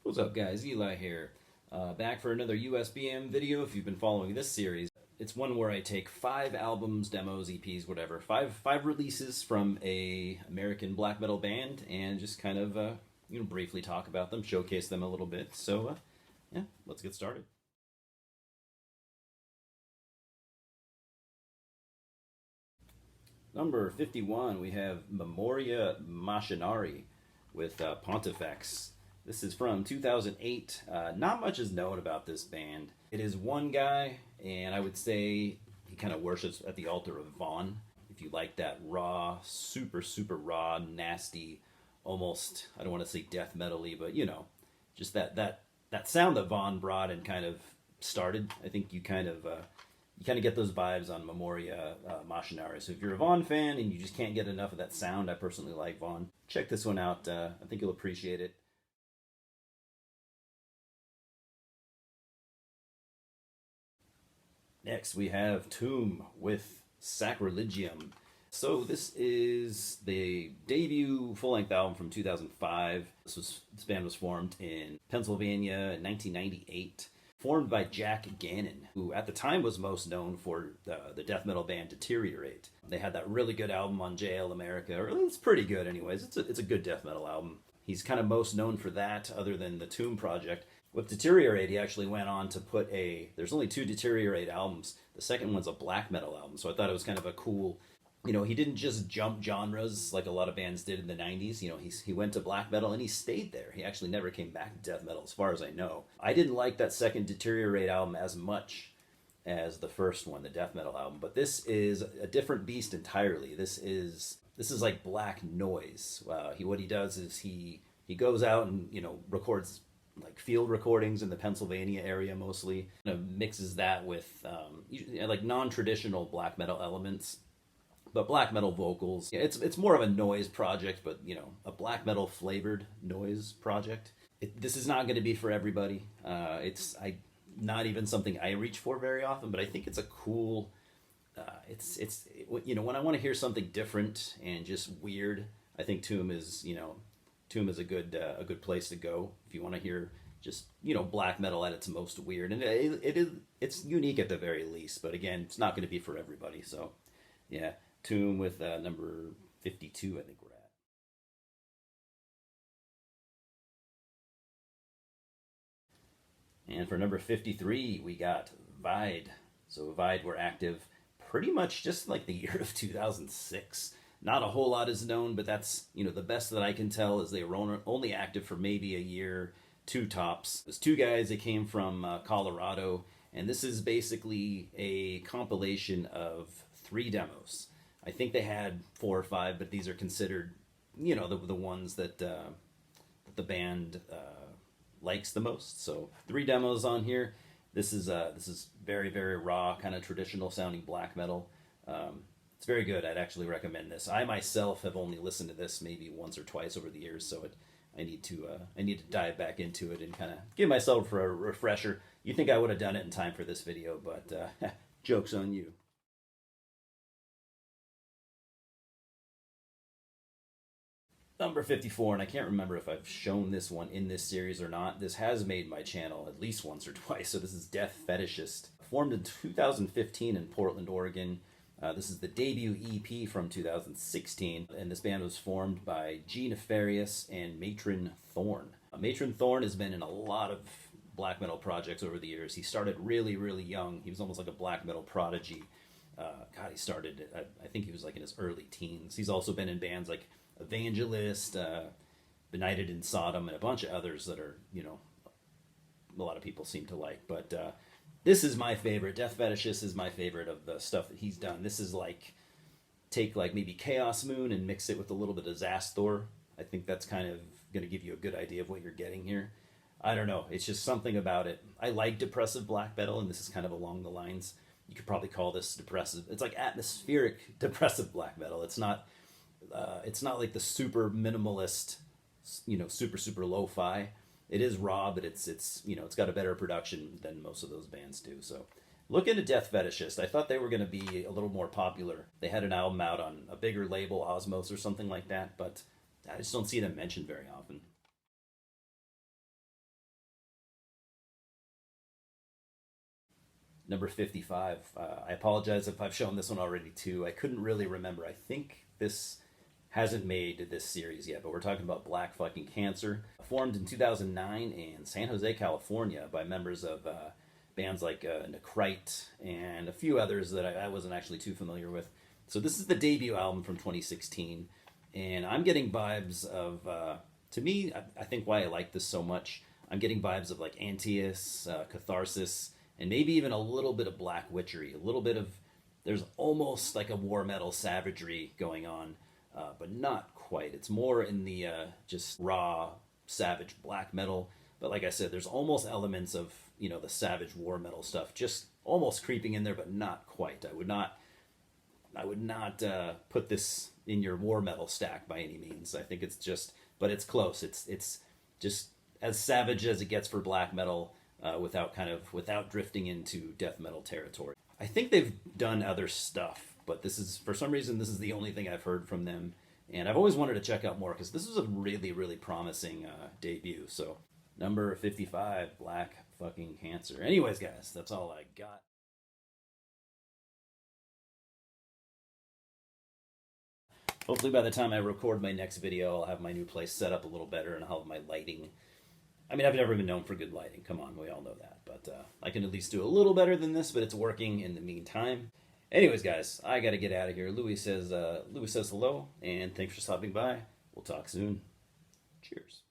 What's up guys, Eli here. Back for another USBM video if you've been following this series. It's one where I take 5 albums, demos, EPs, whatever, five releases from a American black metal band and just kind of briefly talk about them, showcase them a little bit. So yeah, let's get started. Number 51, we have Memoria Machinari with Pontifex. This is from 2008. Not much is known about this band. It is one guy, and I would say he kind of worships at the altar of Vaughn. If you like that raw, super raw, nasty, almost, I don't want to say death metal-y, but just that sound that Vaughn brought and kind of started. I think you kind of get those vibes on Memoria Machinari. So if you're a Vaughn fan and you just can't get enough of that sound, I personally like Vaughn. Check this one out. I think you'll appreciate it. Next, we have t.o.m.b with Sacrilegium. So this is the debut full-length album from 2005. This band was formed in Pennsylvania in 1998. Formed by Jack Gannon, who at the time was most known for the death metal band Deteriorate. They had that really good album on JL America, or it's pretty good anyways. It's a good death metal album. He's kind of most known for that, other than the t.o.m.b project. With Deteriorate, he actually went on to put there's only 2 Deteriorate albums. The second one's a black metal album, so I thought it was kind of a cool, he didn't just jump genres like a lot of bands did in the 90s. He went to black metal and he stayed there. He actually never came back to death metal as far as I know. I didn't like that second Deteriorate album as much as the first one, the death metal album, but this is a different beast entirely. This is like black noise. What he does is he goes out and records like field recordings in the Pennsylvania area mostly. Mixes that with like non-traditional black metal elements, but black metal vocals. Yeah, it's more of a noise project, but a black metal flavored noise project. This is not going to be for everybody. It's not even something I reach for very often, but I think it's a cool. When I want to hear something different and just weird, I think t.o.m.b is t.o.m.b is a good place to go if you want to hear just black metal at its most weird, and it's unique at the very least. But again, it's not going to be for everybody. So yeah, t.o.m.b with number 52, I think we're at. And for number 53, we got Vide. So Vide were active pretty much just like the year of 2006. Not a whole lot is known, but that's, the best that I can tell is they were only active for maybe a year, 2 tops. There's 2 guys that came from Colorado, and this is basically a compilation of 3 demos. I think they had 4 or 5, but these are considered, the ones that the band likes the most. So 3 demos on here. This is very raw, kind of traditional sounding black metal. It's very good. I'd actually recommend this. I myself have only listened to this maybe once or twice over the years, so I need to dive back into it and kind of give myself a refresher. You think I would have done it in time for this video, but joke's on you. Number 54, and I can't remember if I've shown this one in this series or not. This has made my channel at least once or twice, so this is Death Fetishist. Formed in 2015 in Portland, Oregon. This is the debut EP from 2016, and this band was formed by G. Nefarious and Matron Thorn. Matron Thorn has been in a lot of black metal projects over the years. He started really young. He was almost like a black metal prodigy. He started, I think he was like in his early teens. He's also been in bands like Evangelist, Benighted in Sodom, and a bunch of others that are, a lot of people seem to like. But this is my favorite. Death Fetishist is my favorite of the stuff that he's done. This is like, take like maybe Chaos Moon and mix it with a little bit of Zastor. I think that's kind of going to give you a good idea of what you're getting here. I don't know. It's just something about it. I like depressive black metal, and this is kind of along the lines. You could probably call this depressive. It's like atmospheric depressive black metal. It's not like the super minimalist, super lo-fi. It is raw, but it's got a better production than most of those bands do. So look into Death Fetishist. I thought they were going to be a little more popular. They had an album out on a bigger label, Osmos or something like that, but I just don't see them mentioned very often. number 55. I apologize if I've shown this one already too. I couldn't really remember. I think this hasn't made this series yet, but we're talking about Black Fucking Cancer. Formed in 2009 in San Jose, California by members of bands like Necrite and a few others that I wasn't actually too familiar with. So this is the debut album from 2016, and I'm getting vibes of, to me, I think why I like this so much, I'm getting vibes of like Antaeus, Catharsis, and maybe even a little bit of Black Witchery, a little bit of, there's almost like a war metal savagery going on, but not quite. It's more in the just raw, savage black metal. But like I said, there's almost elements of, you know, the savage war metal stuff just almost creeping in there, but not quite. I would not put this in your war metal stack by any means. I think it's just, but it's close. It's just as savage as it gets for black metal, without drifting into death metal territory. I think they've done other stuff, but this is, for some reason, this is the only thing I've heard from them. And I've always wanted to check out more because this was a really, really promising debut. So, number 55, Black Fucking Cancer. Anyways, guys, that's all I got. Hopefully by the time I record my next video, I'll have my new place set up a little better and I'll have my lighting. I mean, I've never been known for good lighting. Come on, we all know that. But I can at least do a little better than this, but it's working in the meantime. Anyways, guys, I got to get out of here. Louis says hello, and thanks for stopping by. We'll talk soon. Cheers.